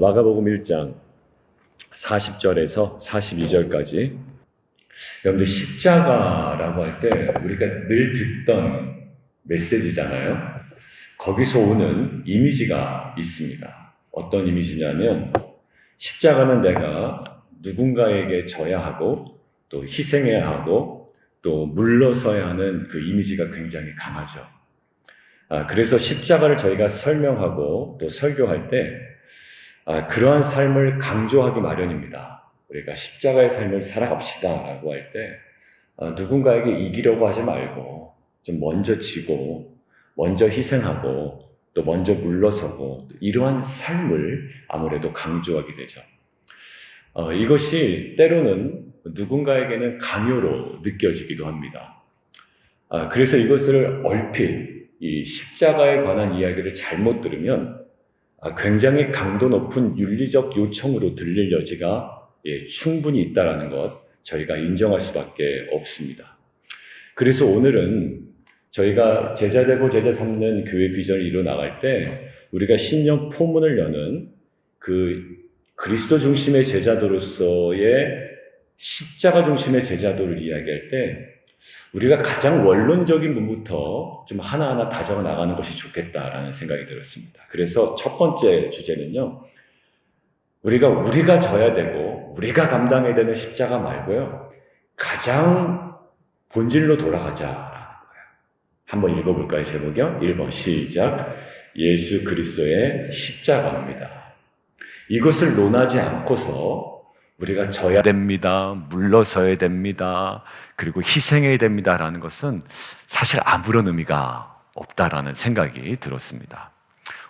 마가복음 1장 40절에서 42절까지. 여러분들 십자가라고 할 때 우리가 늘 듣던 메시지잖아요. 거기서 오는 이미지가 있습니다. 어떤 이미지냐면 십자가는 내가 누군가에게 져야 하고 또 희생해야 하고 또 물러서야 하는 그 이미지가 굉장히 강하죠. 그래서 십자가를 저희가 설명하고 또 설교할 때 그러한 삶을 강조하기 마련입니다. 우리가 십자가의 삶을 살아갑시다 라고 할 때 누군가에게 이기려고 하지 말고 좀 먼저 지고 먼저 희생하고 또 먼저 물러서고 이러한 삶을 아무래도 강조하게 되죠. 이것이 때로는 누군가에게는 강요로 느껴지기도 합니다. 그래서 이것을 얼핏 이 십자가에 관한 이야기를 잘못 들으면 굉장히 강도 높은 윤리적 요청으로 들릴 여지가 충분히 있다는 것 저희가 인정할 수밖에 없습니다. 그래서 오늘은 저희가 제자되고 제자 삼는 교회 비전을 이뤄나갈 때 우리가 신년 포문을 여는 그 그리스도 중심의 제자도로서의 십자가 중심의 제자도를 이야기할 때 우리가 가장 원론적인 부분부터 좀 하나하나 다져가 나가는 것이 좋겠다라는 생각이 들었습니다. 그래서 첫 번째 주제는요. 우리가 져야 되고 우리가 감당해야 되는 십자가 말고요. 가장 본질로 돌아가자라는 거예요. 한번 읽어볼까요? 제목이요. 1번 시작. 예수 그리스도의 십자가입니다. 이것을 논하지 않고서 우리가 져야 됩니다. 물러서야 됩니다. 그리고 희생해야 됩니다라는 것은 사실 아무런 의미가 없다라는 생각이 들었습니다.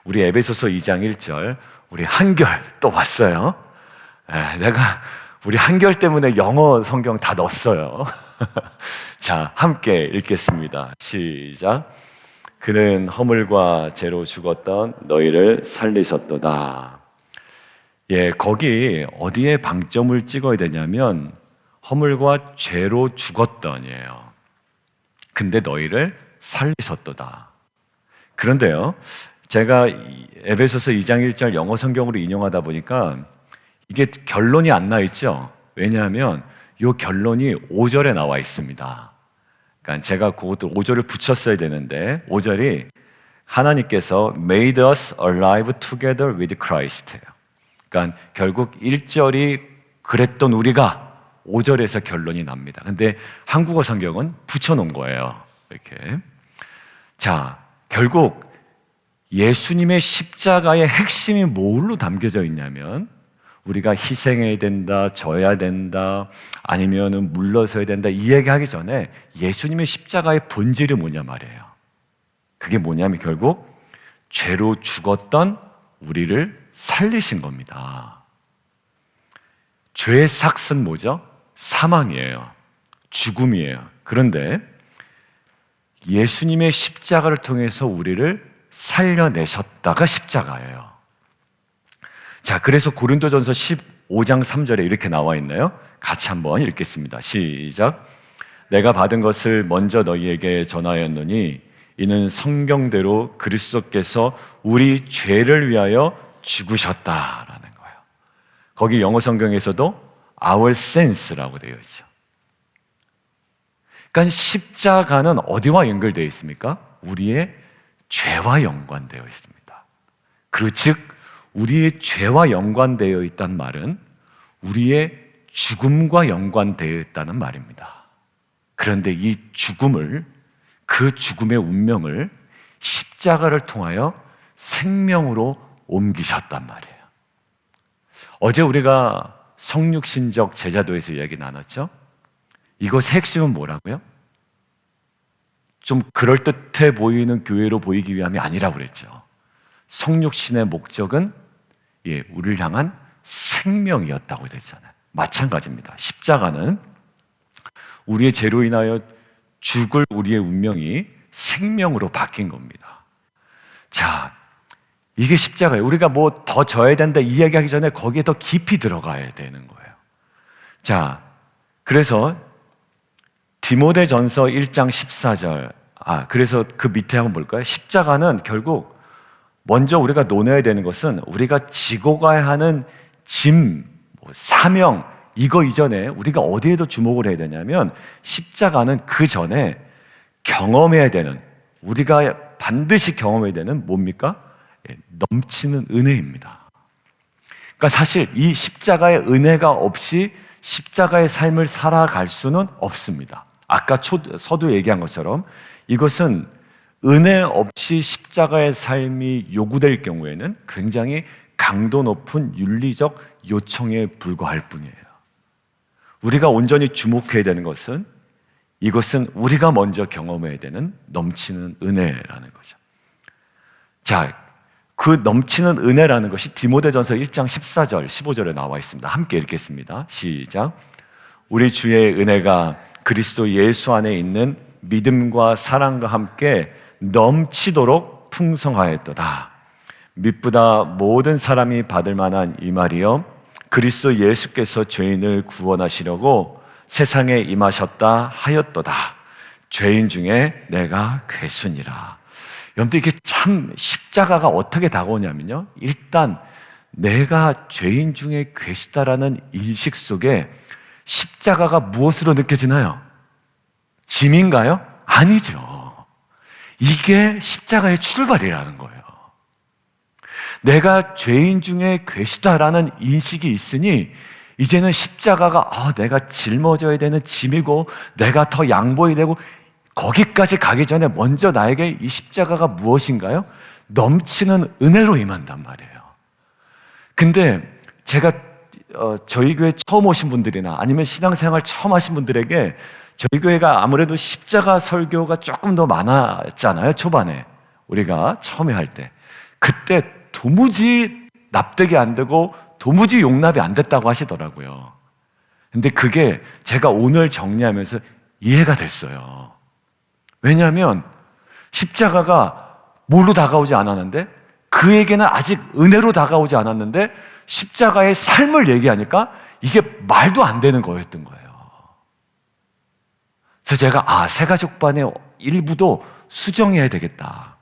우리 에베소서 2장 1절 우리 한결 또 왔어요. 우리 한결 때문에 영어 성경 다 넣었어요. 자, 함께 읽겠습니다. 시작. 그는 허물과 죄로 죽었던 너희를 살리셨도다. 거기 어디에 방점을 찍어야 되냐면 허물과 죄로 죽었던이에요. 근데 너희를 살리셨도다. 그런데요, 제가 에베소서 2장 1절 영어 성경으로 인용하다 보니까 이게 결론이 안 나 있죠. 왜냐하면 이 결론이 5절에 나와 있습니다. 그러니까 제가 그것도 5절을 붙였어야 되는데 5절이 하나님께서 made us alive together with Christ. 그러니까 결국 1절이 그랬던 우리가 5절에서 결론이 납니다. 근데 한국어 성경은 붙여놓은 거예요. 이렇게. 자, 결국 예수님의 십자가의 핵심이 뭘로 담겨져 있냐면 우리가 희생해야 된다, 져야 된다, 아니면 물러서야 된다 이 얘기하기 전에 예수님의 십자가의 본질이 뭐냐 말이에요. 그게 뭐냐면 결국 죄로 죽었던 우리를 살리신 겁니다. 죄의 삭은 뭐죠? 사망이에요. 죽음이에요. 그런데 예수님의 십자가를 통해서 우리를 살려내셨다가 십자가예요. 자, 그래서 고린도전서 15장 3절에 이렇게 나와 있나요? 같이 한번 읽겠습니다. 시작. 내가 받은 것을 먼저 너희에게 전하였노니 이는 성경대로 그리스도께서 우리 죄를 위하여 죽으셨다라는 거예요. 거기 영어 성경에서도 our sins라고 되어 있죠. 그러니까 십자가는 어디와 연결되어 있습니까? 우리의 죄와 연관되어 있습니다. 그리고 즉 우리의 죄와 연관되어 있다는 말은 우리의 죽음과 연관되어 있다는 말입니다. 그런데 이 죽음을, 그 죽음의 운명을 십자가를 통하여 생명으로 옮기셨단 말이에요. 어제 우리가 성육신적 제자도에서 이야기 나눴죠? 이것의 핵심은 뭐라고요? 좀 그럴듯해 보이는 교회로 보이기 위함이 아니라고 그랬죠. 성육신의 목적은 우리를 향한 생명이었다고 그랬잖아요. 마찬가지입니다. 십자가는 우리의 죄로 인하여 죽을 우리의 운명이 생명으로 바뀐 겁니다. 자, 이게 십자가예요. 우리가 뭐 더 져야 된다 이 이야기하기 전에 거기에 더 깊이 들어가야 되는 거예요. 자, 그래서 디모데전서 1장 14절. 그래서 그 밑에 한번 볼까요? 십자가는 결국 먼저 우리가 논해야 되는 것은 우리가 지고 가야 하는 짐, 사명, 이거 이전에 우리가 어디에 더 주목을 해야 되냐면 십자가는 그 전에 경험해야 되는, 우리가 반드시 경험해야 되는 뭡니까? 넘치는 은혜입니다. 그러니까 사실 이 십자가의 은혜가 없이 십자가의 삶을 살아갈 수는 없습니다. 아까 서두 얘기한 것처럼 이것은 은혜 없이 십자가의 삶이 요구될 경우에는 굉장히 강도 높은 윤리적 요청에 불과할 뿐이에요. 우리가 온전히 주목해야 되는 것은 이것은 우리가 먼저 경험해야 되는 넘치는 은혜라는 거죠. 자, 그 넘치는 은혜라는 것이 디모데전서 1장 14절, 15절에 나와 있습니다. 함께 읽겠습니다. 시작. 우리 주의 은혜가 그리스도 예수 안에 있는 믿음과 사랑과 함께 넘치도록 풍성하였도다. 믿보다 모든 사람이 받을 만한 이 말이요, 그리스도 예수께서 죄인을 구원하시려고 세상에 임하셨다 하였도다. 죄인 중에 내가 괴순이라. 여러분들 이게 참 십자가가 어떻게 다가오냐면요, 일단 내가 죄인 중에 괴수다라는 인식 속에 십자가가 무엇으로 느껴지나요? 짐인가요? 아니죠. 이게 십자가의 출발이라는 거예요. 내가 죄인 중에 괴수다라는 인식이 있으니 이제는 십자가가 내가 짊어져야 되는 짐이고 내가 더 양보해야 되고, 거기까지 가기 전에 먼저 나에게 이 십자가가 무엇인가요? 넘치는 은혜로 임한단 말이에요. 근데 제가 저희 교회 처음 오신 분들이나 아니면 신앙생활 처음 하신 분들에게 저희 교회가 아무래도 십자가 설교가 조금 더 많았잖아요. 초반에 우리가 처음에 할 때, 그때 도무지 납득이 안 되고 도무지 용납이 안 됐다고 하시더라고요. 근데 그게 제가 오늘 정리하면서 이해가 됐어요. 왜냐하면 십자가가 뭘로 다가오지 않았는데, 그에게는 아직 은혜로 다가오지 않았는데 십자가의 삶을 얘기하니까 이게 말도 안 되는 거였던 거예요. 그래서 제가 새가족반의 일부도 수정해야 되겠다,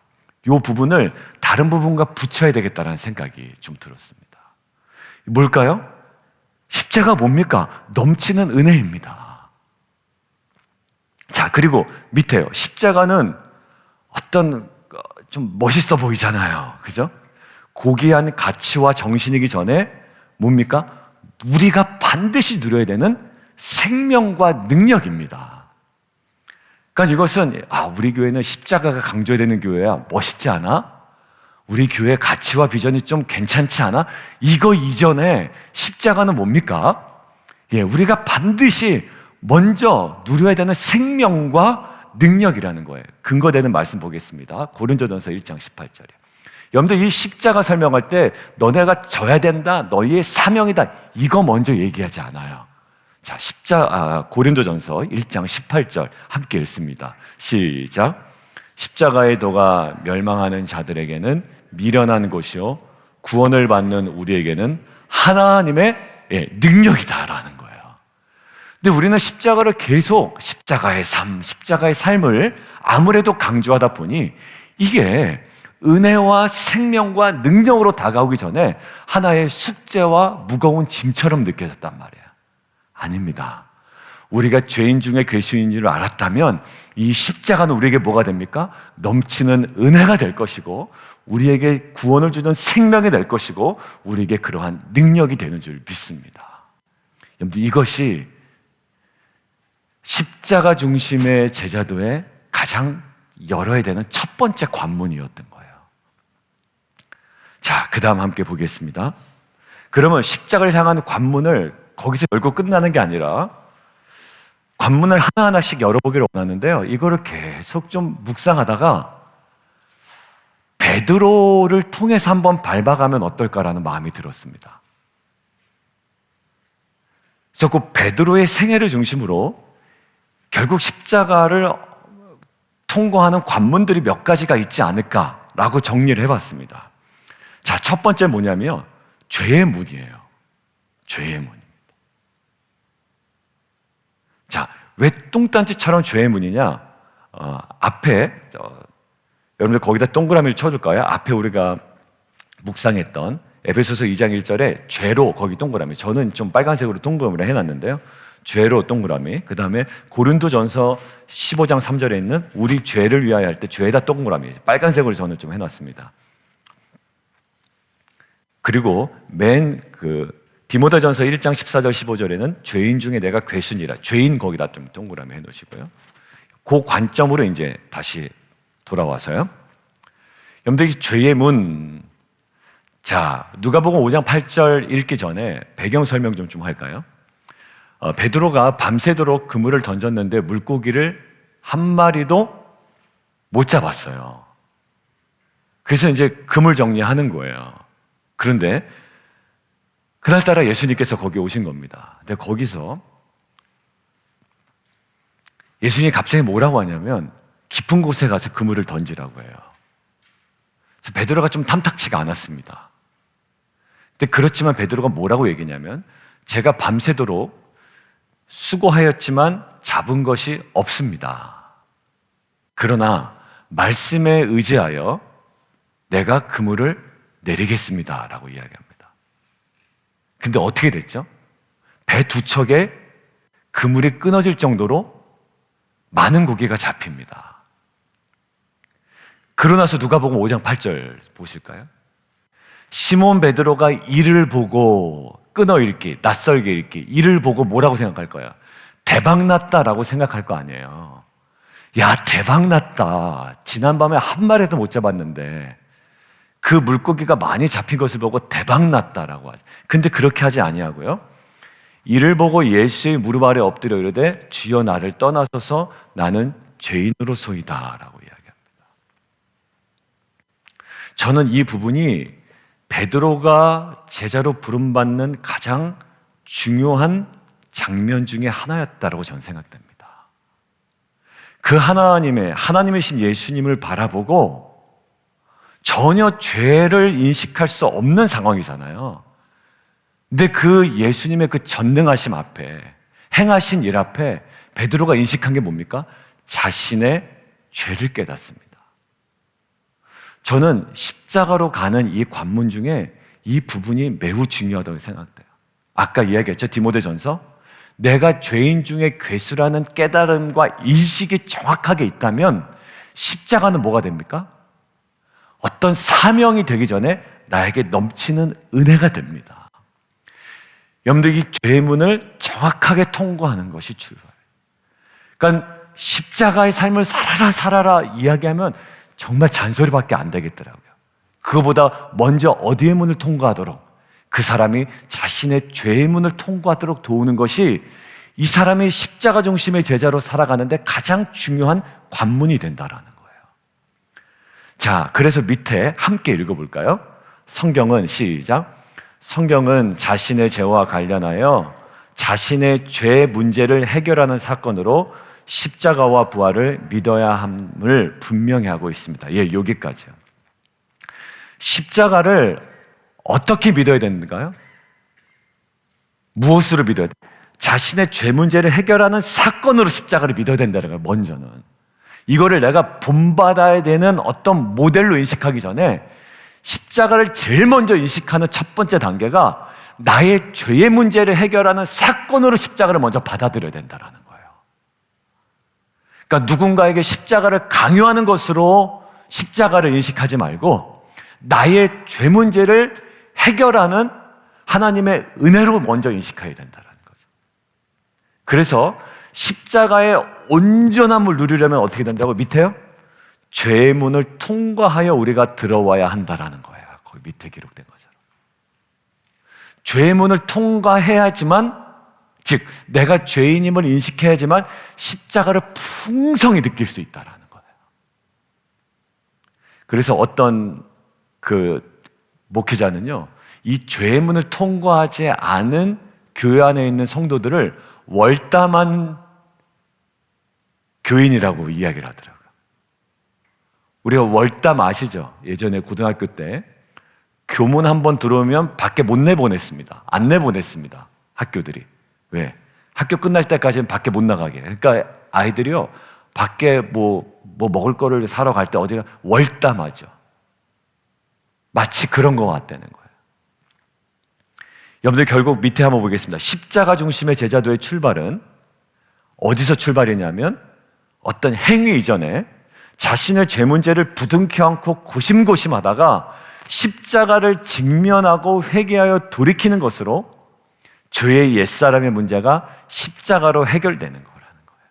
이 부분을 다른 부분과 붙여야 되겠다는 생각이 좀 들었습니다. 뭘까요? 십자가 뭡니까? 넘치는 은혜입니다. 자, 그리고 밑에요. 십자가는 어떤 좀 멋있어 보이잖아요. 그죠? 고귀한 가치와 정신이기 전에 뭡니까? 우리가 반드시 누려야 되는 생명과 능력입니다. 그러니까 이것은 우리 교회는 십자가가 강조되는 교회야, 멋있지 않아? 우리 교회 가치와 비전이 좀 괜찮지 않아? 이거 이전에 십자가는 뭡니까? 우리가 반드시 먼저 누려야 되는 생명과 능력이라는 거예요. 근거되는 말씀 보겠습니다. 고린도전서 1장 18절이에요. 여러분들 이 십자가 설명할 때 너네가 져야 된다, 너희의 사명이다, 이거 먼저 얘기하지 않아요. 자, 고린도전서 1장 18절 함께 읽습니다. 시작. 십자가의 도가 멸망하는 자들에게는 미련한 것이요 구원을 받는 우리에게는 하나님의 능력이다라는 거예요. 근데 우리는 십자가를 계속 십자가의 삶, 십자가의 삶을 아무래도 강조하다 보니 이게 은혜와 생명과 능력으로 다가오기 전에 하나의 숙제와 무거운 짐처럼 느껴졌단 말이에요. 아닙니다. 우리가 죄인 중에 괴수인 줄 알았다면 이 십자가는 우리에게 뭐가 됩니까? 넘치는 은혜가 될 것이고 우리에게 구원을 주는 생명이 될 것이고 우리에게 그러한 능력이 되는 줄 믿습니다. 여러분들, 이것이 십자가 중심의 제자도에 가장 열어야 되는 첫 번째 관문이었던 거예요. 자, 그 다음 함께 보겠습니다. 그러면 십자가를 향한 관문을 거기서 열고 끝나는 게 아니라 관문을 하나하나씩 열어보기를 원하는데요, 이거를 계속 좀 묵상하다가 베드로를 통해서 한번 밟아가면 어떨까라는 마음이 들었습니다. 그래서 그 베드로의 생애를 중심으로 결국 십자가를 통과하는 관문들이 몇 가지가 있지 않을까라고 정리를 해봤습니다. 자, 첫 번째 뭐냐면 죄의 문이에요. 죄의 문입니다. 자, 왜 똥단지처럼 죄의 문이냐? 앞에 여러분들 거기다 동그라미를 쳐줄까요? 앞에 우리가 묵상했던 에베소서 2장 1절에 죄로, 거기 동그라미, 저는 좀 빨간색으로 동그라미를 해놨는데요. 죄로 동그라미, 그 다음에 고린도전서 15장 3절에 있는 우리 죄를 위하여 할 때 죄에다 동그라미, 빨간색으로 저는 좀 해놨습니다. 그리고 디모데전서 1장 14절 15절에는 죄인 중에 내가 괴순이라, 죄인 거기다 좀 동그라미 해놓으시고요. 그 관점으로 이제 다시 돌아와서요. 여러분들, 죄의 문, 자, 누가복음 5장 8절 읽기 전에 배경 설명 좀 할까요? 베드로가 밤새도록 그물을 던졌는데 물고기를 한 마리도 못 잡았어요. 그래서 이제 그물 정리하는 거예요. 그런데 그날따라 예수님께서 거기 오신 겁니다. 근데 거기서 예수님이 갑자기 뭐라고 하냐면 깊은 곳에 가서 그물을 던지라고 해요. 그래서 베드로가 좀 탐탁치가 않았습니다. 근데 그렇지만 베드로가 뭐라고 얘기냐면 제가 밤새도록 수고하였지만 잡은 것이 없습니다. 그러나 말씀에 의지하여 내가 그물을 내리겠습니다 라고 이야기합니다. 근데 어떻게 됐죠? 배 두 척에 그물이 끊어질 정도로 많은 고기가 잡힙니다. 그러나서 누가복음 5장 8절 보실까요? 시몬 베드로가 이를 보고 끊어읽기, 낯설게 읽기, 이를 보고 뭐라고 생각할 거야? 대박났다라고 생각할 거 아니에요. 야, 대박났다. 지난밤에 한 마리도 못 잡았는데 그 물고기가 많이 잡힌 것을 보고 대박났다라고 하죠. 근데 그렇게 하지 아니하고요. 이를 보고 예수의 무릎 아래 엎드려 이르되 주여 나를 떠나소서 나는 죄인으로소이다라고 이야기합니다. 저는 이 부분이 베드로가 제자로 부름받는 가장 중요한 장면 중에 하나였다고 저는 생각됩니다. 그 하나님이신 예수님을 바라보고 전혀 죄를 인식할 수 없는 상황이잖아요. 근데 그 예수님의 그 전능하심 앞에, 행하신 일 앞에 베드로가 인식한 게 뭡니까? 자신의 죄를 깨닫습니다. 저는 십자가로 가는 이 관문 중에 이 부분이 매우 중요하다고 생각돼요. 아까 이야기했죠, 디모데전서. 내가 죄인 중에 괴수라는 깨달음과 인식이 정확하게 있다면 십자가는 뭐가 됩니까? 어떤 사명이 되기 전에 나에게 넘치는 은혜가 됩니다. 여러분들, 이 죄의 문을 정확하게 통과하는 것이 중요해요. 그러니까 십자가의 삶을 살아라 이야기하면 정말 잔소리밖에 안 되겠더라고요. 그거보다 먼저 어디의 문을 통과하도록, 그 사람이 자신의 죄의 문을 통과하도록 도우는 것이 이 사람이 십자가 중심의 제자로 살아가는데 가장 중요한 관문이 된다라는 거예요. 자, 그래서 밑에 함께 읽어볼까요? 성경은, 시작. 성경은 자신의 죄와 관련하여 자신의 죄 문제를 해결하는 사건으로 십자가와 부활을 믿어야 함을 분명히 하고 있습니다. 예, 여기까지요. 십자가를 어떻게 믿어야 되는가요? 무엇으로 믿어야 돼? 자신의 죄 문제를 해결하는 사건으로 십자가를 믿어야 된다는 거예요, 먼저는. 이거를 내가 본받아야 되는 어떤 모델로 인식하기 전에 십자가를 제일 먼저 인식하는 첫 번째 단계가 나의 죄의 문제를 해결하는 사건으로 십자가를 먼저 받아들여야 된다는 거예요. 그러니까 누군가에게 십자가를 강요하는 것으로 십자가를 인식하지 말고 나의 죄 문제를 해결하는 하나님의 은혜로 먼저 인식해야 된다는 거죠. 그래서 십자가의 온전함을 누리려면 어떻게 된다고? 밑에요? 죄의 문을 통과하여 우리가 들어와야 한다라는 거예요. 거기 밑에 기록된 것처럼. 죄의 문을 통과해야지만, 즉 내가 죄인임을 인식해야지만 십자가를 풍성히 느낄 수 있다라는 거예요. 그래서 어떤 그 목회자는요, 이 죄의 문을 통과하지 않은 교회 안에 있는 성도들을 월담한 교인이라고 이야기를 하더라고요. 우리가 월담 아시죠? 예전에 고등학교 때 교문 한번 들어오면 밖에 못 내보냈습니다. 안 내보냈습니다. 학교들이. 왜? 학교 끝날 때까지는 밖에 못 나가게. 그러니까 아이들이요, 밖에 뭐 먹을 거를 사러 갈 때 어디가 월담하죠. 마치 그런 것 같다는 거예요. 여러분들 결국 밑에 한번 보겠습니다. 십자가 중심의 제자도의 출발은 어디서 출발이냐면 어떤 행위 이전에 자신의 죄 문제를 부둥켜 안고 고심고심하다가 십자가를 직면하고 회개하여 돌이키는 것으로 죄의 옛사람의 문제가 십자가로 해결되는 거라는 거예요.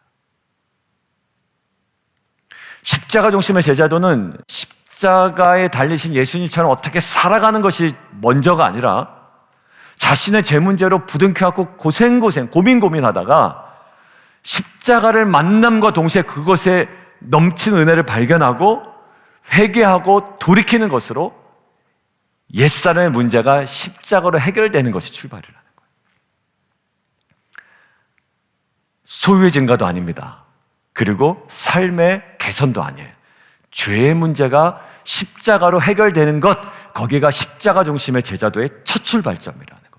십자가 중심의 제자도는 십자가에 달리신 예수님처럼 어떻게 살아가는 것이 먼저가 아니라 자신의 죄 문제로 부둥켜 안고 고민하다가 십자가를 만남과 동시에 그것에 넘친 은혜를 발견하고 회개하고 돌이키는 것으로 옛사람의 문제가 십자가로 해결되는 것이 출발이라는 거예요. 소유의 증가도 아닙니다. 그리고 삶의 개선도 아니에요. 죄의 문제가 십자가로 해결되는 것, 거기가 십자가 중심의 제자도의 첫 출발점이라는 거예요.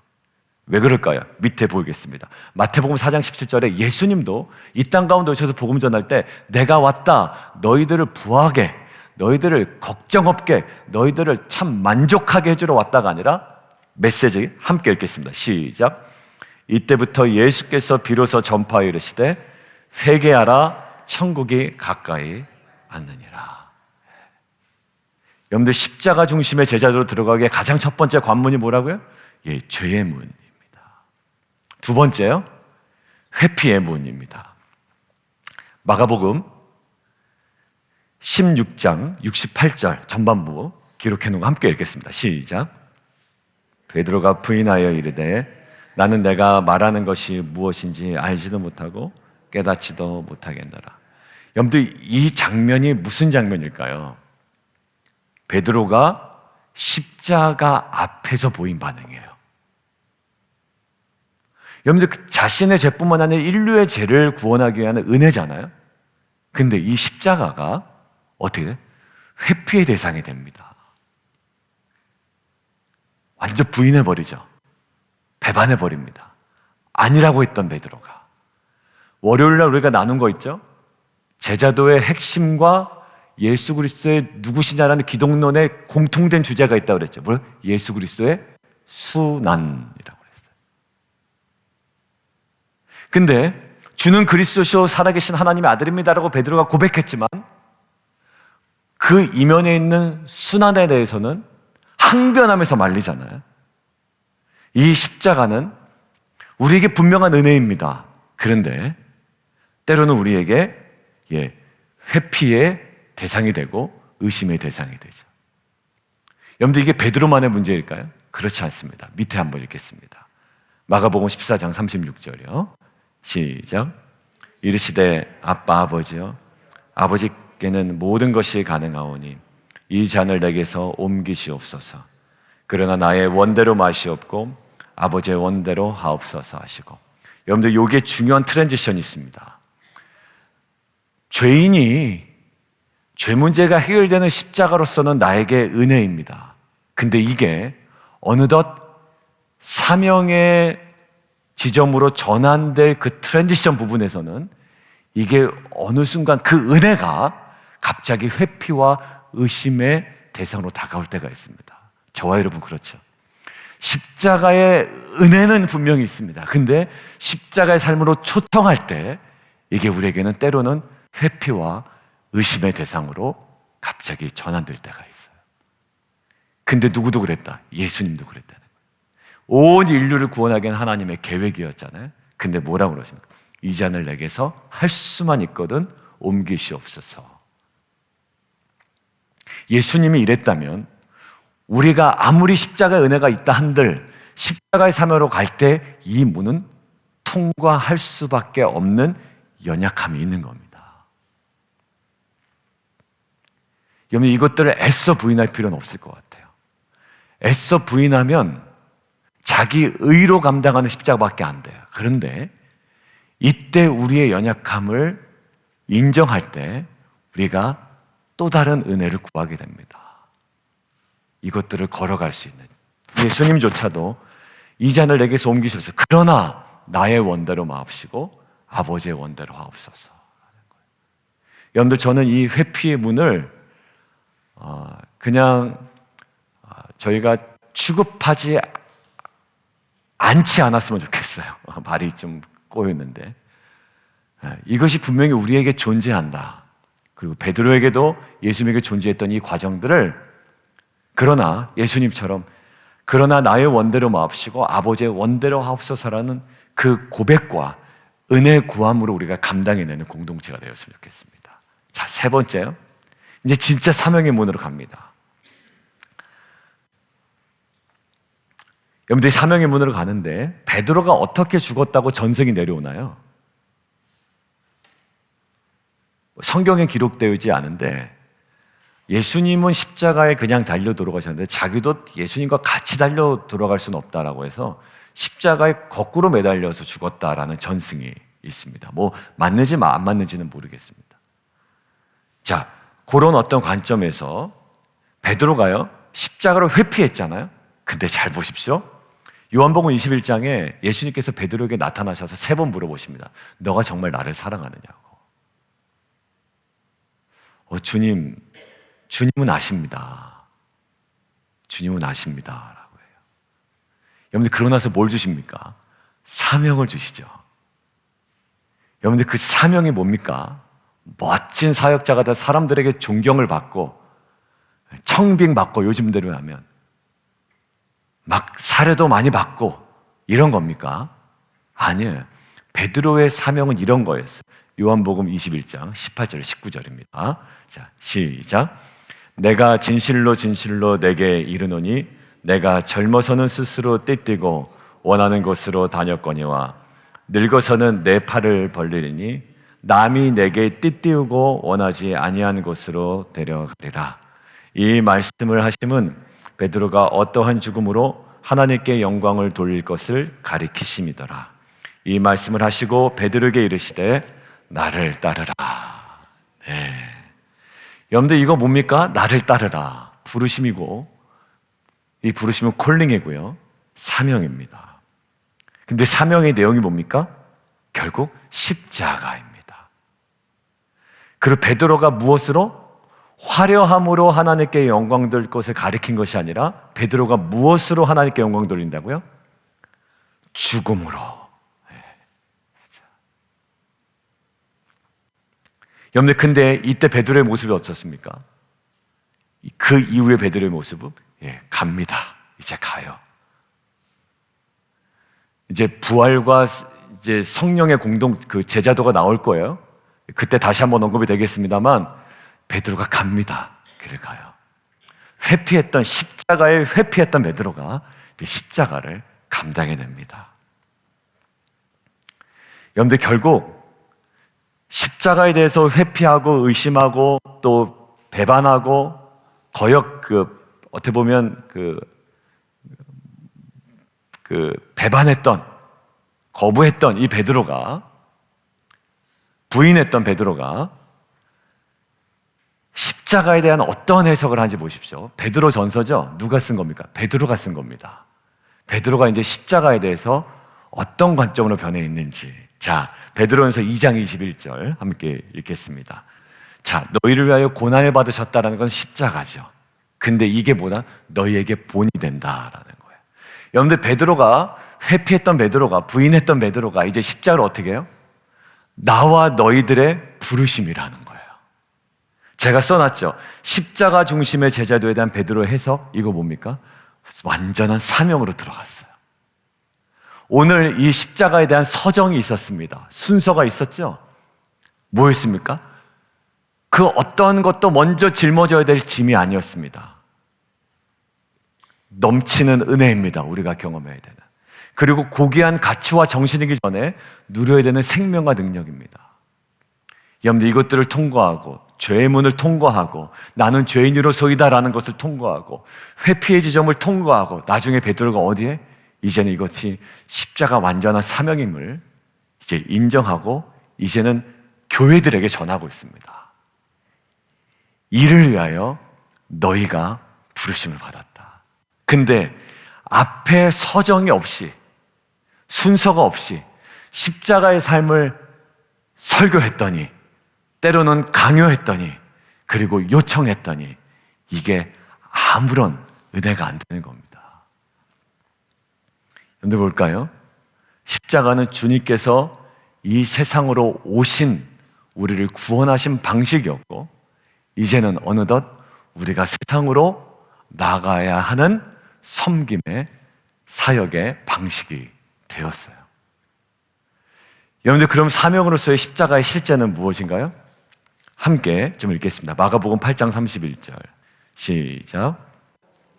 왜 그럴까요? 밑에 보겠습니다. 마태복음 4장 17절에 예수님도 이 땅 가운데 오셔서 복음 전할 때 내가 왔다 너희들을 부하게, 너희들을 걱정 없게, 너희들을 참 만족하게 해주러 왔다가 아니라 메시지 함께 읽겠습니다. 시작. 이때부터 예수께서 비로소 전파하여 이르시되 회개하라 천국이 가까이 왔느니라. 여러분들 십자가 중심의 제자도로 들어가기에 가장 첫 번째 관문이 뭐라고요? 예, 죄의 문입니다. 두 번째요, 회피의 문입니다. 마가복음 16장 68절 전반부 기록해 놓은 거 함께 읽겠습니다. 시작. 베드로가 부인하여 이르되 나는 내가 말하는 것이 무엇인지 알지도 못하고 깨닫지도 못하겠노라. 여러분들 이 장면이 무슨 장면일까요? 베드로가 십자가 앞에서 보인 반응이에요. 여러분들 자신의 죄뿐만 아니라 인류의 죄를 구원하기 위한 은혜잖아요. 근데 이 십자가가 어떻게 돼요? 회피의 대상이 됩니다. 완전 부인해버리죠. 배반해버립니다. 아니라고 했던 베드로가. 월요일날 우리가 나눈 거 있죠? 제자도의 핵심과 예수 그리스도의 누구시냐라는 기독론의 공통된 주제가 있다고 그랬죠. 뭐요? 예수 그리스도의 순환이라고. 근데 주는 그리스도시요 살아계신 하나님의 아들입니다라고 베드로가 고백했지만 그 이면에 있는 순환에 대해서는 항변하면서 말리잖아요. 이 십자가는 우리에게 분명한 은혜입니다. 그런데 때로는 우리에게 회피의 대상이 되고 의심의 대상이 되죠. 여러분들 이게 베드로만의 문제일까요? 그렇지 않습니다. 밑에 한번 읽겠습니다. 마가복음 14장 36절이요. 시작. 이르시되 아빠 아버지여 아버지께는 모든 것이 가능하오니 이 잔을 내게서 옮기시옵소서. 그러나 나의 원대로 마시옵고 아버지의 원대로 하옵소서 하시고. 여러분들 여기에 중요한 트랜지션이 있습니다. 죄인이 죄 문제가 해결되는 십자가로서는 나에게 은혜입니다. 근데 이게 어느덧 사명의 지점으로 전환될 그 트랜지션 부분에서는 이게 어느 순간 그 은혜가 갑자기 회피와 의심의 대상으로 다가올 때가 있습니다. 저와 여러분 그렇죠. 십자가의 은혜는 분명히 있습니다. 근데 십자가의 삶으로 초청할 때 이게 우리에게는 때로는 회피와 의심의 대상으로 갑자기 전환될 때가 있어요. 근데 누구도 그랬다. 예수님도 그랬다는 거예요. 온 인류를 구원하기 위한 하나님의 계획이었잖아요. 근데 뭐라고 그러십니까? 이 잔을 내게서 할 수만 있거든 옮기시옵소서. 예수님이 이랬다면 우리가 아무리 십자가의 은혜가 있다 한들 십자가의 삶으로 갈 때 이 문은 통과할 수밖에 없는 연약함이 있는 겁니다. 여러분 이것들을 애써 부인할 필요는 없을 것 같아요. 애써 부인하면 자기 의로 감당하는 십자가밖에 안 돼요. 그런데 이때 우리의 연약함을 인정할 때 우리가 또 다른 은혜를 구하게 됩니다. 이것들을 걸어갈 수 있는 예수님조차도 이 잔을 내게서 옮기셔서 그러나 나의 원대로 마옵시고 아버지의 원대로 하옵소서. 여러분들 저는 이 회피의 문을 그냥 저희가 취급하지 않지 않았으면 좋겠어요. 말이 좀 꼬였는데 이것이 분명히 우리에게 존재한다. 그리고 베드로에게도 예수님에게 존재했던 이 과정들을 그러나 예수님처럼 그러나 나의 원대로 마옵시고 아버지의 원대로 하옵소서라는 그 고백과 은혜 구함으로 우리가 감당해내는 공동체가 되었으면 좋겠습니다. 자, 세 번째요. 이제 진짜 사명의 문으로 갑니다. 여러분들이 사명의 문으로 가는데 베드로가 어떻게 죽었다고 전승이 내려오나요? 성경에 기록되어 있지 않은데 예수님은 십자가에 그냥 달려 돌아가셨는데 자기도 예수님과 같이 달려 돌아갈 수는 없다라고 해서 십자가에 거꾸로 매달려서 죽었다라는 전승이 있습니다. 뭐 맞는지 안 맞는지는 모르겠습니다. 자, 그런 어떤 관점에서 베드로가요 십자가를 회피했잖아요. 근데 잘 보십시오. 요한복음 21장에 예수님께서 베드로에게 나타나셔서 3번 물어보십니다. 너가 정말 나를 사랑하느냐고. 주님은 아십니다. 주님은 아십니다. 라고 해요. 여러분들 그러고 나서 뭘 주십니까? 사명을 주시죠. 여러분들 그 사명이 뭡니까? 멋진 사역자가 돼 사람들에게 존경을 받고 청빙받고 요즘대로 하면 막 사례도 많이 받고 이런 겁니까? 아니에요. 베드로의 사명은 이런 거였어요. 요한복음 21장 18절 19절입니다. 자, 시작. 내가 진실로 진실로 내게 이르노니 내가 젊어서는 스스로 띠띠고 원하는 곳으로 다녔거니와 늙어서는 내 팔을 벌리리니 남이 내게 띠띠우고 원하지 아니한 곳으로 데려가리라. 이 말씀을 하심은 베드로가 어떠한 죽음으로 하나님께 영광을 돌릴 것을 가리키심이더라. 이 말씀을 하시고 베드로에게 이르시되 나를 따르라. 네. 여러분들 이거 뭡니까? 나를 따르라. 부르심이고 이 부르심은 콜링이고요. 사명입니다. 근데 사명의 내용이 뭡니까? 결국 십자가입니다. 그리고 베드로가 무엇으로? 화려함으로 하나님께 영광 돌릴 것을 가리킨 것이 아니라 베드로가 무엇으로 하나님께 영광 돌린다고요? 죽음으로. 여러분들 근데 이때 베드로의 모습이 어떻습니까? 그 이후의 베드로의 모습은 갑니다. 이제 가요. 이제 부활과 이제 성령의 공동 그 제자도가 나올 거예요. 그때 다시 한번 언급이 되겠습니다만 베드로가 갑니다. 그를 가요. 십자가에 회피했던 베드로가 십자가를 감당해냅니다. 여러분들 결국 십자가에 대해서 회피하고 의심하고 또 배반하고 어떻게 보면 배반했던 거부했던 이 베드로가 부인했던 베드로가 십자가에 대한 어떤 해석을 하는지 보십시오. 베드로 전서죠. 누가 쓴 겁니까? 베드로가 쓴 겁니다. 베드로가 이제 십자가에 대해서 어떤 관점으로 변해 있는지. 자, 베드로전서 2장 21절 함께 읽겠습니다. 자, 너희를 위하여 고난을 받으셨다라는 건 십자가죠. 근데 이게 뭐다? 너희에게 본이 된다라는 거예요. 여러분들 베드로가 회피했던 베드로가 부인했던 베드로가 이제 십자가를 어떻게 해요? 나와 너희들의 부르심이라는 거예요. 제가 써놨죠. 십자가 중심의 제자도에 대한 베드로의 해석 이거 뭡니까? 완전한 사명으로 들어갔어요. 오늘 이 십자가에 대한 서정이 있었습니다. 순서가 있었죠. 뭐였습니까? 그 어떤 것도 먼저 짊어져야 될 짐이 아니었습니다. 넘치는 은혜입니다. 우리가 경험해야 되는. 그리고 고귀한 가치와 정신이기 전에 누려야 되는 생명과 능력입니다. 여러분들 이것들을 통과하고 죄의 문을 통과하고 나는 죄인으로서이다라는 것을 통과하고 회피의 지점을 통과하고 나중에 베드로가 어디에? 이제는 이것이 십자가 완전한 사명임을 이제 인정하고 이제는 교회들에게 전하고 있습니다. 이를 위하여 너희가 부르심을 받았다. 근데 앞에 서정이 없이 순서가 없이 십자가의 삶을 설교했더니 때로는 강요했더니 그리고 요청했더니 이게 아무런 은혜가 안 되는 겁니다. 여러분들 볼까요? 십자가는 주님께서 이 세상으로 오신 우리를 구원하신 방식이었고, 이제는 어느덧 우리가 세상으로 나가야 하는 섬김의 사역의 방식이 되었어요. 여러분들, 그럼 사명으로서의 십자가의 실제는 무엇인가요? 함께 좀 읽겠습니다. 마가복음 8장 31절 시작.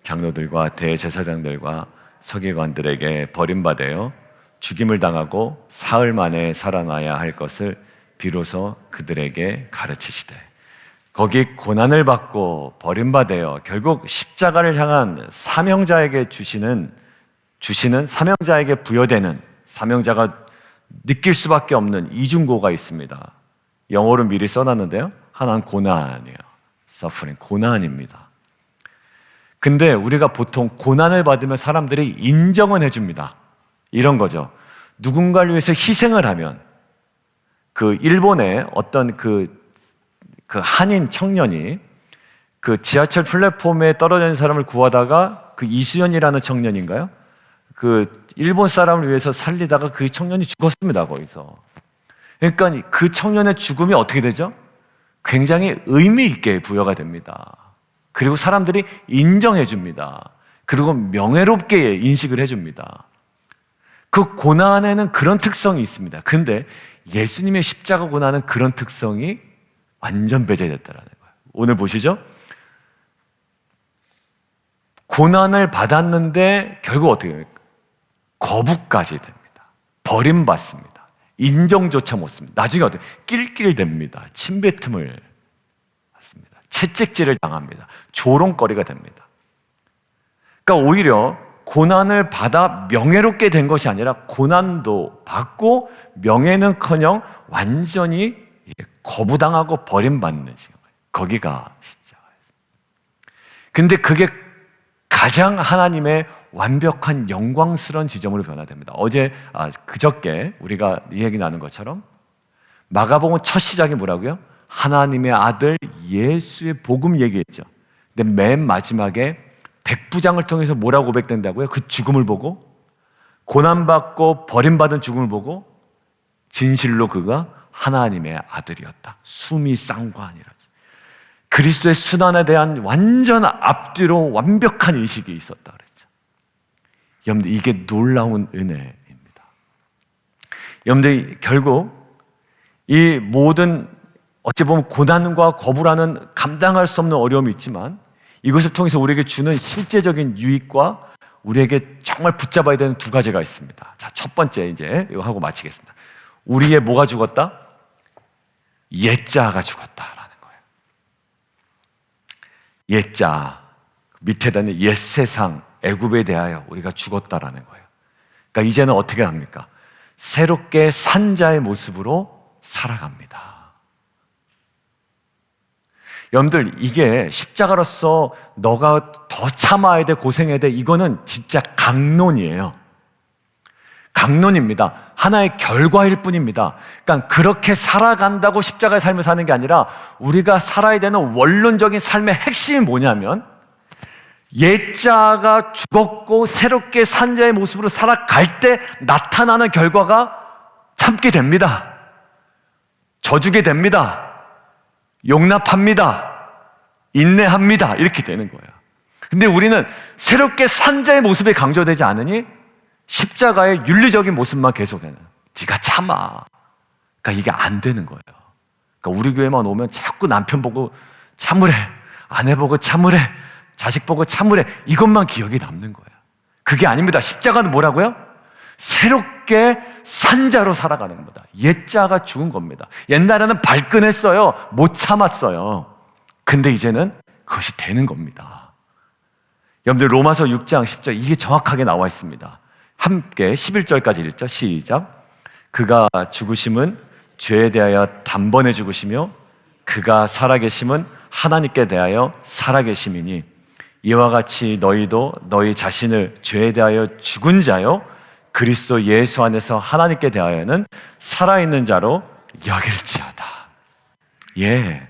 장로들과 대제사장들과 서기관들에게 버림받아 죽임을 당하고 사흘 만에 살아나야 할 것을 비로소 그들에게 가르치시되, 거기 고난을 받고 버림받아 결국 십자가를 향한 사명자에게 주시는 사명자에게 부여되는, 사명자가 느낄 수밖에 없는 이중고가 있습니다. 영어로 미리 써놨는데요, 하나는 고난이에요. suffering, 고난입니다. 근데 우리가 보통 고난을 받으면 사람들이 인정은 해줍니다. 이런 거죠. 누군가를 위해서 희생을 하면, 그 일본의 어떤 그 한인 청년이 그 지하철 플랫폼에 떨어져 있는 사람을 구하다가, 그 이수연이라는 청년인가요? 그 일본 사람을 위해서 살리다가 그 청년이 죽었습니다, 거기서. 그러니까 그 청년의 죽음이 어떻게 되죠? 굉장히 의미 있게 부여가 됩니다. 그리고 사람들이 인정해 줍니다. 그리고 명예롭게 인식을 해줍니다. 그 고난에는 그런 특성이 있습니다. 근데 예수님의 십자가 고난은 그런 특성이 완전 배제됐다라는 거예요. 오늘 보시죠. 고난을 받았는데 결국 어떻게 됩니까? 거부까지 됩니다. 버림받습니다. 인정조차 못 씁니다. 나중에 어떻게 낄낄댑니다. 침뱉음을 받습니다. 채찍질을 당합니다. 조롱거리가 됩니다. 그러니까 오히려 고난을 받아 명예롭게 된 것이 아니라 고난도 받고 명예는커녕 완전히 거부당하고 버림받는 시간. 거기가 십자가예요. 근데 그게 가장 하나님의 완벽한 영광스러운 지점으로 변화됩니다. 그저께 우리가 이 얘기 나눈 것처럼 마가복음 첫 시작이 뭐라고요? 하나님의 아들 예수의 복음 얘기했죠. 근데 맨 마지막에 백부장을 통해서 뭐라고 고백된다고요? 그 죽음을 보고, 고난받고 버림받은 죽음을 보고 진실로 그가 하나님의 아들이었다. 숨이 쌍관이라. 그리스도의 순환에 대한 완전 앞뒤로 완벽한 인식이 있었다 그랬죠. 여러분들, 이게 놀라운 은혜입니다. 여러분들, 결국 이 모든 어찌 보면 고난과 거부라는 감당할 수 없는 어려움이 있지만, 이것을 통해서 우리에게 주는 실제적인 유익과 우리에게 정말 붙잡아야 되는 두 가지가 있습니다. 자, 첫 번째 이제 이거 하고 마치겠습니다. 우리의 뭐가 죽었다? 옛자가 죽었다라는 거예요. 옛자, 밑에다는 옛세상, 애굽에 대하여 우리가 죽었다라는 거예요. 그러니까 이제는 어떻게 합니까? 새롭게 산 자의 모습으로 살아갑니다. 여러분들, 이게 십자가로서 너가 더 참아야 돼, 고생해야 돼, 이거는 진짜 강론이에요. 강론입니다. 하나의 결과일 뿐입니다. 그러니까 그렇게 살아간다고 십자가의 삶을 사는 게 아니라, 우리가 살아야 되는 원론적인 삶의 핵심이 뭐냐면, 옛자가 죽었고 새롭게 산 자의 모습으로 살아갈 때 나타나는 결과가 참게 됩니다. 져주게 됩니다. 용납합니다. 인내합니다. 이렇게 되는 거예요. 근데 우리는 새롭게 산 자의 모습이 강조되지 않으니 십자가의 윤리적인 모습만 계속해요. 네가 참아. 그러니까 이게 안 되는 거예요. 그러니까 우리 교회만 오면 자꾸 남편 보고 참으래, 아내 보고 참으래, 자식 보고 참으래, 이것만 기억이 남는 거예요. 그게 아닙니다. 십자가는 뭐라고요? 새롭게 산 자로 살아가는 겁니다. 옛자가 죽은 겁니다. 옛날에는 발끈했어요. 못 참았어요. 근데 이제는 그것이 되는 겁니다. 여러분들, 로마서 6장 10절 이게 정확하게 나와 있습니다. 함께 11절까지 읽죠. 시작. 그가 죽으심은 죄에 대하여 단번에 죽으시며 그가 살아계심은 하나님께 대하여 살아계심이니, 이와 같이 너희도 너희 자신을 죄에 대하여 죽은 자요 그리스도 예수 안에서 하나님께 대하여는 살아있는 자로 여길지어다. 예.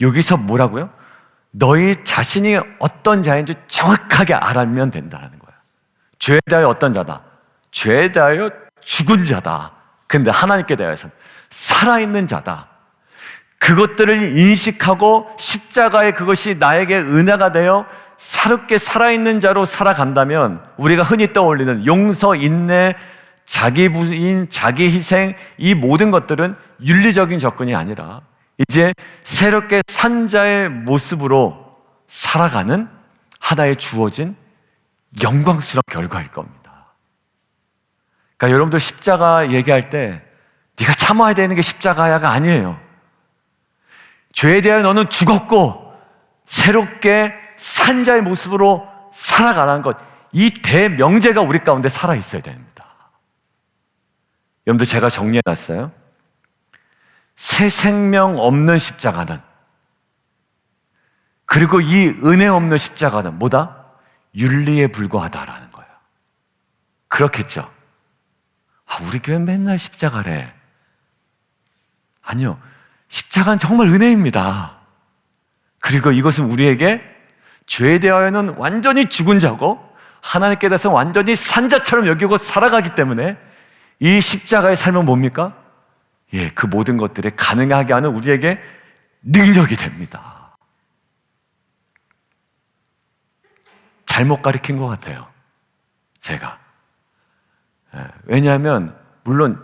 여기서 뭐라고요? 너희 자신이 어떤 자인지 정확하게 알면 된다는 거야. 죄에 대하여 어떤 자다? 죄에 대하여 죽은 자다. 근데 하나님께 대하여서는 살아있는 자다. 그것들을 인식하고 십자가의 그것이 나에게 은혜가 되어 새롭게 살아있는 자로 살아간다면 우리가 흔히 떠올리는 용서, 인내, 자기 부인, 자기 희생, 이 모든 것들은 윤리적인 접근이 아니라 이제 새롭게 산 자의 모습으로 살아가는 하나의 주어진 영광스러운 결과일 겁니다. 그러니까 여러분들 십자가 얘기할 때 네가 참아야 되는 게 십자가야가 아니에요. 죄에 대하여 너는 죽었고 새롭게 산 자의 모습으로 살아가라는 것, 이 대명제가 우리 가운데 살아있어야 됩니다. 여러분들 제가 정리해놨어요. 새 생명 없는 십자가는, 그리고 이 은혜 없는 십자가는 뭐다? 윤리에 불과하다라는 거예요. 그렇겠죠? 우리 교회 맨날 십자가래. 아니요. 십자가는 정말 은혜입니다. 그리고 이것은 우리에게 죄에 대하여는 완전히 죽은 자고 하나님께 대해서 완전히 산 자처럼 여기고 살아가기 때문에 이 십자가의 삶은 뭡니까? 그 모든 것들이 가능하게 하는 우리에게 능력이 됩니다. 잘못 가르친 것 같아요, 제가. 왜냐하면 물론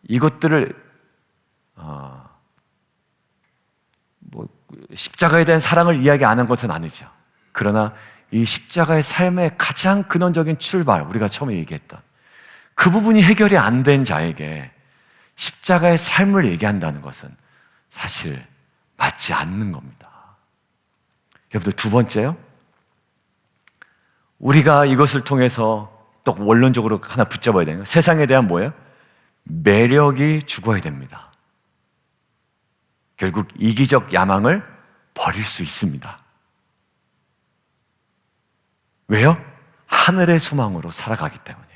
이것들을 십자가에 대한 사랑을 이야기 안 한 것은 아니죠. 그러나 이 십자가의 삶의 가장 근원적인 출발, 우리가 처음에 얘기했던 그 부분이 해결이 안 된 자에게 십자가의 삶을 얘기한다는 것은 사실 맞지 않는 겁니다. 여러분들, 두 번째요, 우리가 이것을 통해서 또 원론적으로 하나 붙잡아야 되는 거, 세상에 대한 뭐예요? 매력이 죽어야 됩니다. 결국 이기적 야망을 버릴 수 있습니다. 왜요? 하늘의 소망으로 살아가기 때문이에요.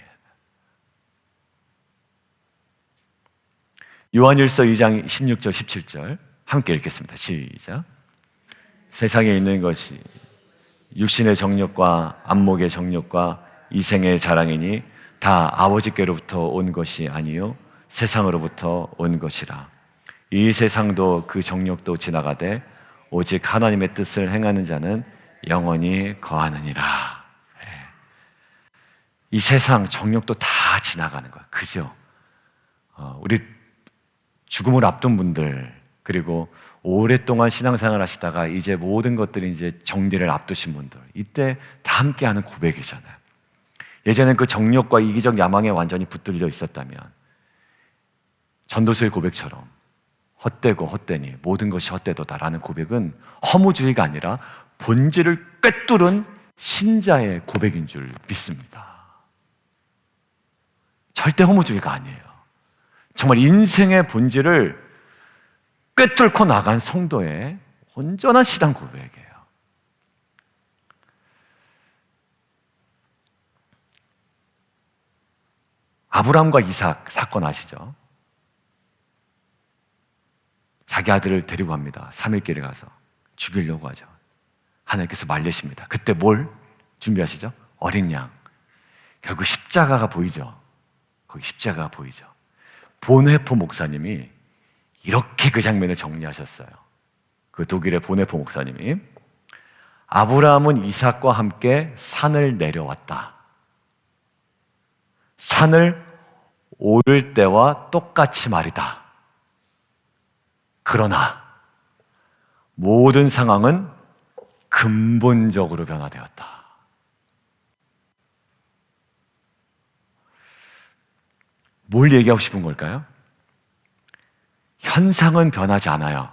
요한일서 2장 16절 17절 함께 읽겠습니다. 시작. 세상에 있는 것이 육신의 정욕과 안목의 정욕과 이생의 자랑이니 다 아버지께로부터 온 것이 아니요 세상으로부터 온 것이라. 이 세상도 그 정욕도 지나가되 오직 하나님의 뜻을 행하는 자는 영원히 거하느니라. 이 세상 정욕도 다 지나가는 거야. 그죠? 우리 죽음을 앞둔 분들, 그리고 오랫동안 신앙생활 하시다가 이제 모든 것들이 이제 정리를 앞두신 분들, 이때 다 함께하는 고백이잖아요. 예전엔 그 정욕과 이기적 야망에 완전히 붙들려 있었다면 전도서의 고백처럼 헛되고 헛되니 모든 것이 헛되도다라는 고백은 허무주의가 아니라 본질을 꿰뚫은 신자의 고백인 줄 믿습니다. 절대 허무주의가 아니에요. 정말 인생의 본질을 꿰뚫고 나간 성도의 온전한 신앙 고백이에요. 아브라함과 이삭 사건 아시죠? 자기 아들을 데리고 갑니다. 3일길에 가서 죽이려고 하죠. 하나님께서 말리십니다. 그때 뭘 준비하시죠? 어린 양. 결국 십자가가 보이죠. 거기 십자가가 보이죠. 본회포 목사님이 이렇게 그 장면을 정리하셨어요. 그 독일의 본회포 목사님이, 아브라함은 이삭과 함께 산을 내려왔다. 산을 오를 때와 똑같이 말이다. 그러나 모든 상황은 근본적으로 변화되었다. 뭘 얘기하고 싶은 걸까요? 현상은 변하지 않아요.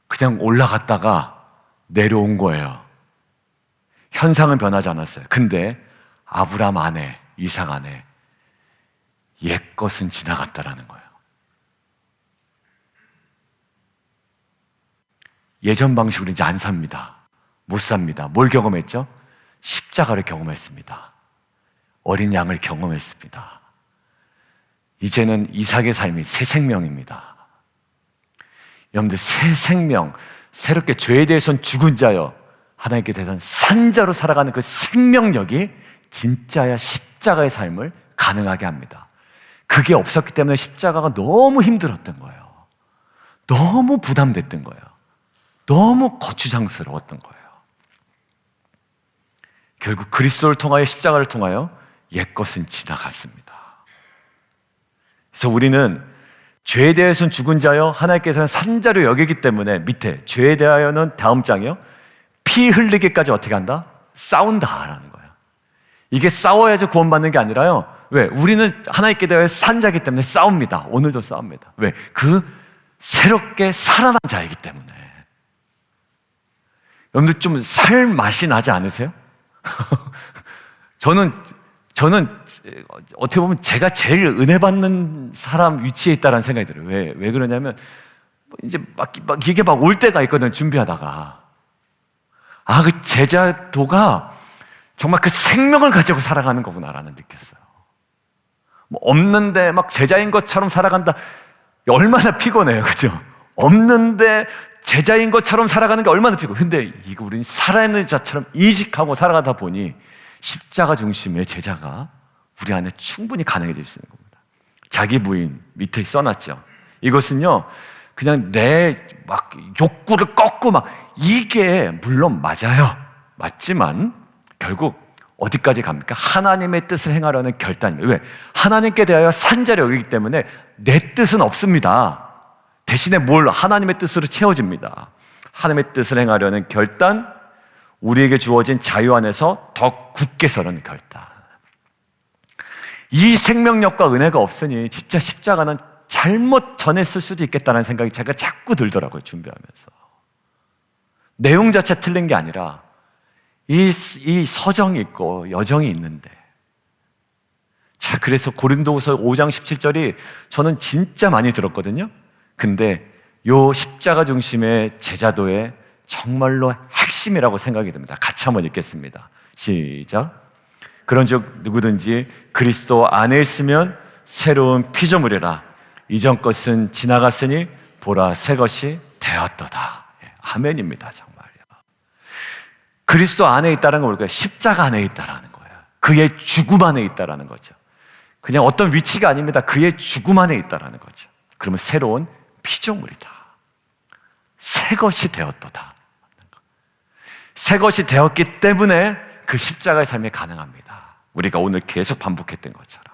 그냥 올라갔다가 내려온 거예요. 현상은 변하지 않았어요. 근데 아브라함 안에, 이삭 안에 옛것은 지나갔다라는 거예요. 예전 방식으로 이제 안 삽니다. 못 삽니다. 뭘 경험했죠? 십자가를 경험했습니다. 어린 양을 경험했습니다. 이제는 이삭의 삶이 새 생명입니다. 여러분들, 새 생명, 새롭게 죄에 대해서는 죽은 자여 하나님께 대한 산자로 살아가는 그 생명력이 진짜야 십자가의 삶을 가능하게 합니다. 그게 없었기 때문에 십자가가 너무 힘들었던 거예요. 너무 부담됐던 거예요. 너무 거추장스러웠던 거예요. 결국 그리스도를 통하여 십자가를 통하여 옛것은 지나갔습니다. 그래서 우리는 죄에 대해서는 죽은 자여 하나님께서는 산자로 여기기 때문에 밑에 죄에 대하여는 다음 장이요 피 흘리기까지 어떻게 한다? 싸운다라는 거예요. 이게 싸워야지 구원받는 게 아니라요. 왜? 우리는 하나님께 대하여 산자이기 때문에 싸웁니다. 오늘도 싸웁니다. 왜? 그 새롭게 살아난 자이기 때문에. 여러분들 좀 살 맛이 나지 않으세요? 저는 어떻게 보면 제가 제일 은혜 받는 사람 위치에 있다라는 생각이 들어요. 왜 그러냐면 이제 막 이게 막 올 때가 있거든. 준비하다가 그 제자도가 정말 그 생명을 가지고 살아가는 거구나라는 느꼈어요. 뭐 없는데 막 제자인 것처럼 살아간다. 얼마나 피곤해요, 그죠? 없는데 제자인 것처럼 살아가는 게 얼마나 피곤해. 근데 이거 우리는 살아있는 자처럼 인식하고 살아가다 보니 십자가 중심의 제자가 우리 안에 충분히 가능해질 수 있는 겁니다. 자기 부인 밑에 써놨죠. 이것은요, 그냥 내 막 욕구를 꺾고 막 이게 물론 맞아요. 맞지만 결국 어디까지 갑니까? 하나님의 뜻을 행하려는 결단이에요. 왜? 하나님께 대하여 산자로 여기기 때문에 내 뜻은 없습니다. 대신에 하나님의 뜻으로 채워집니다. 하나님의 뜻을 행하려는 결단, 우리에게 주어진 자유 안에서 더 굳게 서는 결단. 이 생명력과 은혜가 없으니 진짜 십자가는 잘못 전했을 수도 있겠다는 생각이 제가 자꾸 들더라고요, 준비하면서. 내용 자체 틀린 게 아니라 이 서정이 있고 여정이 있는데. 자, 그래서 고린도후서 5장 17절이 저는 진짜 많이 들었거든요. 근데 요 십자가 중심의 제자도의 정말로 핵심이라고 생각이 듭니다. 같이 한번 읽겠습니다. 시작. 그런즉 누구든지 그리스도 안에 있으면 새로운 피조물이라. 이전 것은 지나갔으니 보라 새 것이 되었도다. 아멘입니다. 정말요. 그리스도 안에 있다는 건 뭘까요? 십자가 안에 있다라는 거예요. 그의 죽음 안에 있다라는 거죠. 그냥 어떤 위치가 아닙니다. 그의 죽음 안에 있다라는 거죠. 그러면 새로운 피조물이다. 새 것이 되었도다. 새 것이 되었기 때문에 그 십자가의 삶이 가능합니다. 우리가 오늘 계속 반복했던 것처럼.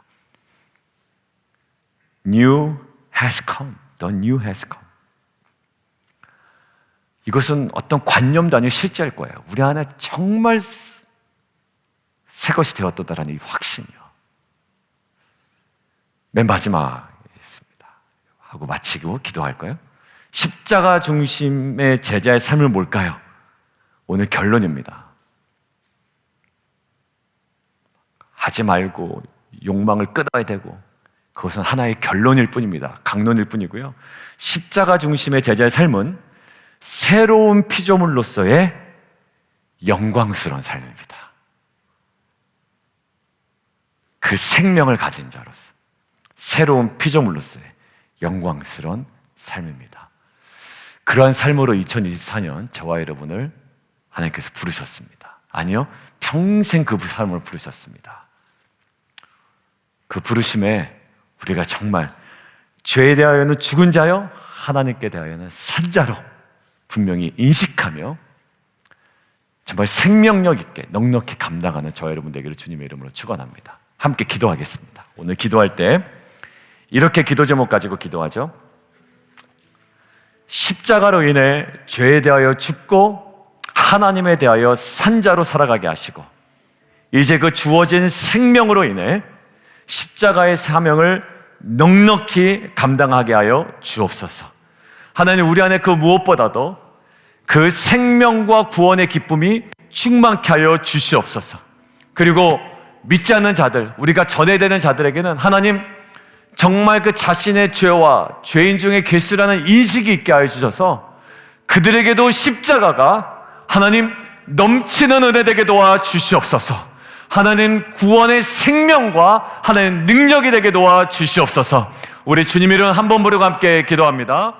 New has come. The new has come. 이것은 어떤 관념도 아니고 실제일 거예요. 우리 안에 정말 새 것이 되었다라는 이 확신이요. 맨 마지막입니다. 하고 마치고 기도할까요? 십자가 중심의 제자의 삶은 뭘까요? 오늘 결론입니다. 하지 말고 욕망을 끊어야 되고 그것은 하나의 결론일 뿐입니다. 강론일 뿐이고요. 십자가 중심의 제자의 삶은 새로운 피조물로서의 영광스러운 삶입니다. 그 생명을 가진 자로서 새로운 피조물로서의 영광스러운 삶입니다. 그러한 삶으로 2024년 저와 여러분을 하나님께서 부르셨습니다. 아니요, 평생 그 삶을 부르셨습니다. 그 부르심에 우리가 정말 죄에 대하여는 죽은 자요, 하나님께 대하여는 산 자로 분명히 인식하며 정말 생명력 있게 넉넉히 감당하는 저와 여러분 되기를 주님의 이름으로 축원합니다. 함께 기도하겠습니다. 오늘 기도할 때 이렇게 기도 제목 가지고 기도하죠. 십자가로 인해 죄에 대하여 죽고 하나님에 대하여 산 자로 살아가게 하시고 이제 그 주어진 생명으로 인해 십자가의 사명을 넉넉히 감당하게 하여 주옵소서. 하나님, 우리 안에 그 무엇보다도 그 생명과 구원의 기쁨이 충만케 하여 주시옵소서. 그리고 믿지 않는 자들, 우리가 전해야 되는 자들에게는 하나님 정말 그 자신의 죄와 죄인 중에 계시라는 인식이 있게 하여 주셔서 그들에게도 십자가가 하나님 넘치는 은혜 되게 도와 주시옵소서. 하나님 구원의 생명과 하나님 능력이 되게 도와 주시옵소서. 우리 주님 이름 한 번 부르고 함께 기도합니다.